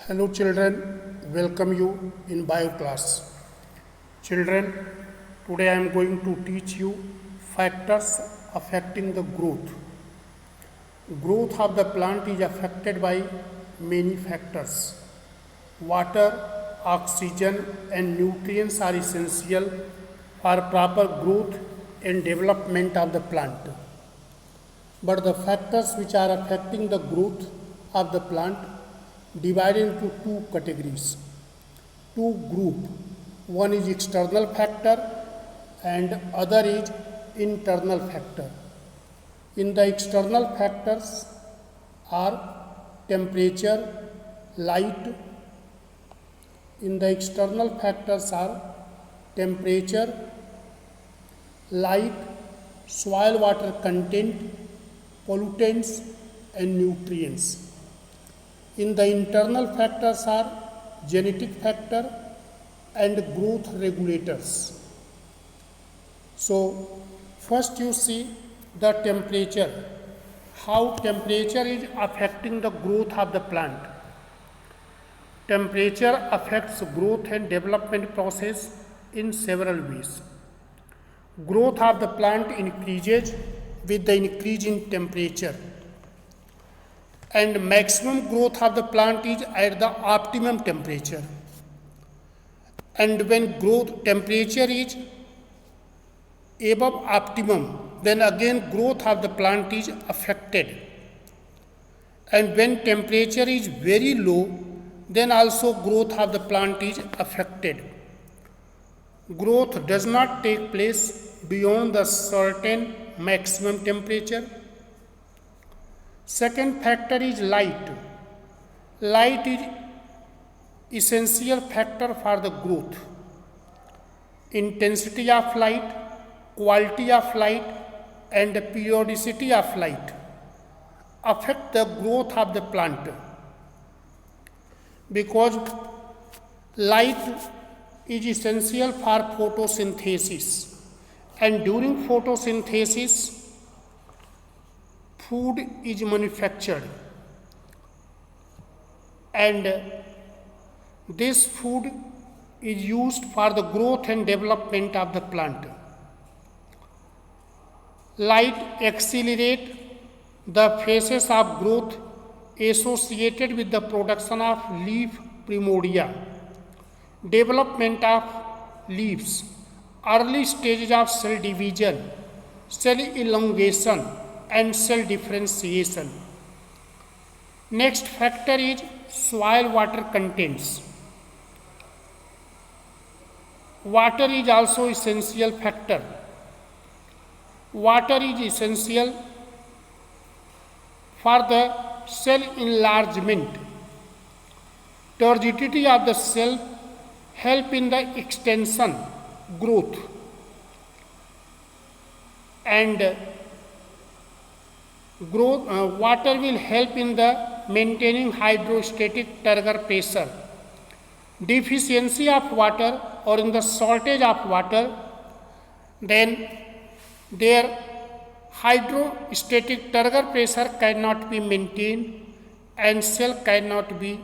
Hello children, welcome you in bio class. Children, today I am going to teach you factors affecting the growth. Growth of the plant is affected by many factors. Water, oxygen and nutrients are essential for proper growth and development of the plant. But the factors which are affecting the growth of the plant divided into two categories, two group. One is external factor and other is internal factor. In the external factors are temperature, light. In the external factors are temperature, light, soil water content, pollutants and nutrients. In the internal factors are genetic factor and growth regulators. So first you see the temperature, how temperature is affecting the growth of the plant. Temperature affects growth and development process in several ways. Growth of the plant increases with the increase in temperature, and maximum growth of the plant is at the optimum temperature. And when growth temperature is above optimum, then again growth of the plant is affected. And when temperature is very low, then also growth of the plant is affected. Growth does not take place beyond the certain maximum temperature. Second factor is light. Light is essential factor for the growth. Intensity of light, quality of light and periodicity of light affect the growth of the plant, because light is essential for photosynthesis, and during photosynthesis food is manufactured, and this food is used for the growth and development of the plant. Light accelerates the phases of growth associated with the production of leaf primordia, development of leaves, early stages of cell division, cell elongation and cell differentiation. Next factor is soil water contents. Water is also essential factor. Water is essential for the cell enlargement. Turgidity of the cell help in the extension, growth, and water will help in the maintaining hydrostatic turgor pressure. Deficiency of water or in the shortage of water, then their hydrostatic turgor pressure cannot be maintained and cell cannot be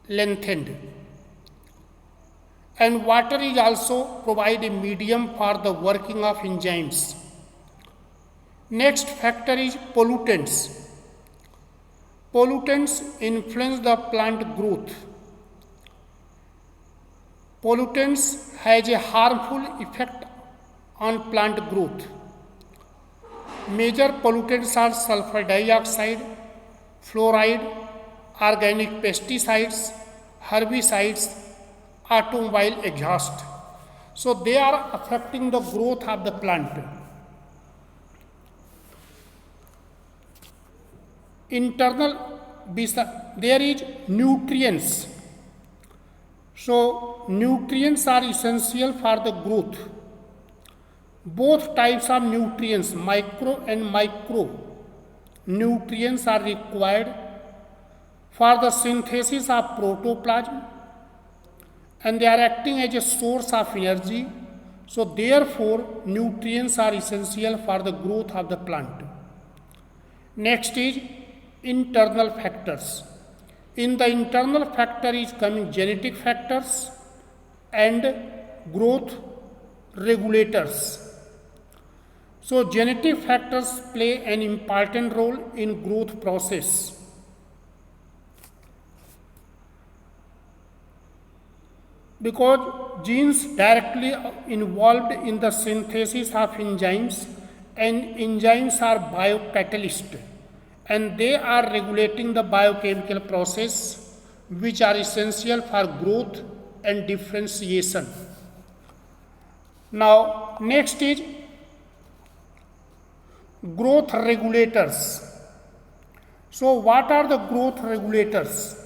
lengthened. And water is also provide a medium for the working of enzymes. Next factor is pollutants. Pollutants influence the plant growth. Pollutants has a harmful effect on plant growth. Major pollutants are sulfur dioxide, fluoride, organic pesticides, herbicides, automobile exhaust. So they are affecting the growth of the plant. Internal, there is nutrients. So nutrients are essential for the growth. Both types of nutrients, micro and macro nutrients, are required for the synthesis of protoplasm, and they are acting as a source of energy. So therefore nutrients are essential for the growth of the plant. Next is internal factors. In the internal factor is coming genetic factors and growth regulators. So genetic factors play an important role in growth process. Because genes directly involved in the synthesis of enzymes, and enzymes are biocatalysts, and they are regulating the biochemical process which are essential for growth and differentiation. Now next is growth regulators. So what are the growth regulators?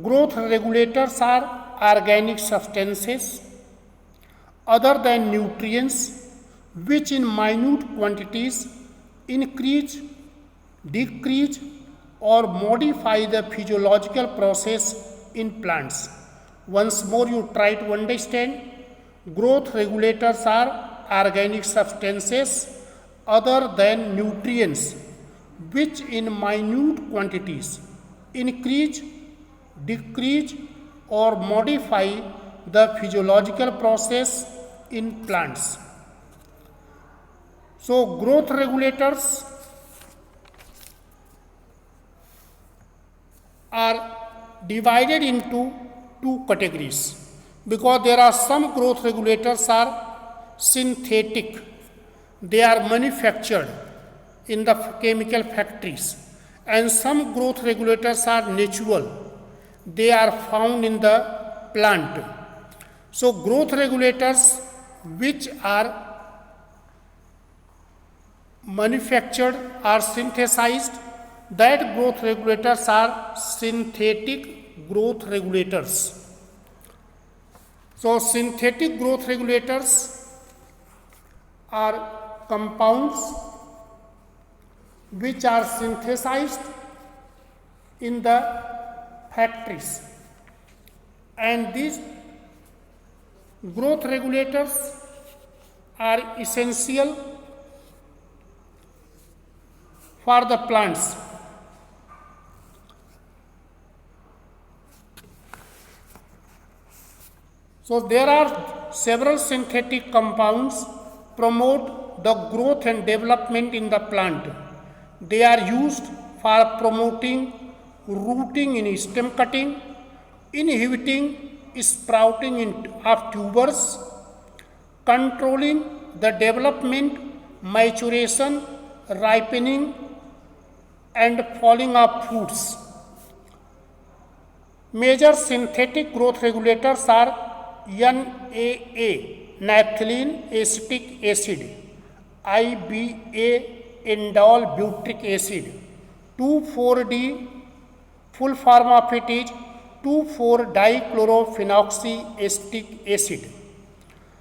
Growth regulators are organic substances other than nutrients which in minute quantities increase, decrease or modify the physiological process in plants. Once more you try to understand. Growth regulators are organic substances other than nutrients which in minute quantities increase, decrease or modify the physiological process in plants. So growth regulators are divided into two categories, because there are some growth regulators are synthetic, they are manufactured in the chemical factories, and some growth regulators are natural, they are found in the plant. So growth regulators which are manufactured or synthesized, that growth regulators are synthetic growth regulators. So synthetic growth regulators are compounds which are synthesized in the factories, and these growth regulators are essential for the plants. So there are several synthetic compounds promote the growth and development in the plant. They are used for promoting rooting in stem cutting, inhibiting sprouting of tubers, controlling the development, maturation, ripening and falling of fruits. Major synthetic growth regulators are NAA, naphthalene acetic acid, IBA, indole butyric acid, 2,4-D, full form of it is 2,4-dichlorophenoxyacetic acid.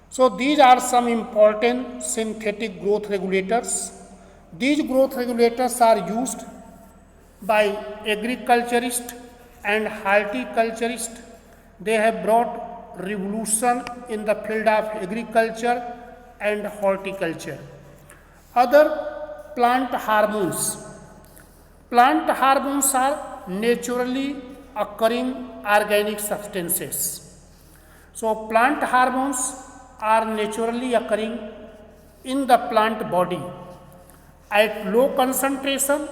So these are some important synthetic growth regulators. These growth regulators are used by agriculturists and horticulturists. They have brought revolution in the field of agriculture and horticulture. Other plant hormones. Plant hormones are naturally occurring organic substances. So plant hormones are naturally occurring in the plant body. At low concentration,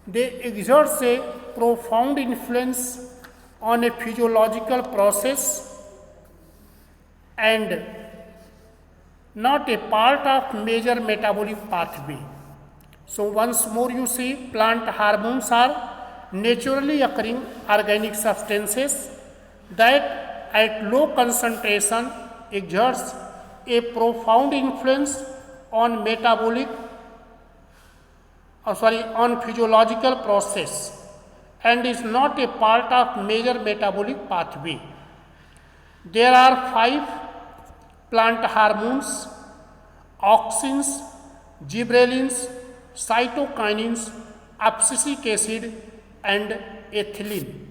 they exert a profound influence on a physiological process and not a part of major metabolic pathway. So once more you see, plant hormones are naturally occurring organic substances that at low concentration exerts a profound influence on on physiological process and is not a part of major metabolic pathway. There are 5 plant hormones: auxins, gibberellins, cytokinins, abscisic acid and ethylene.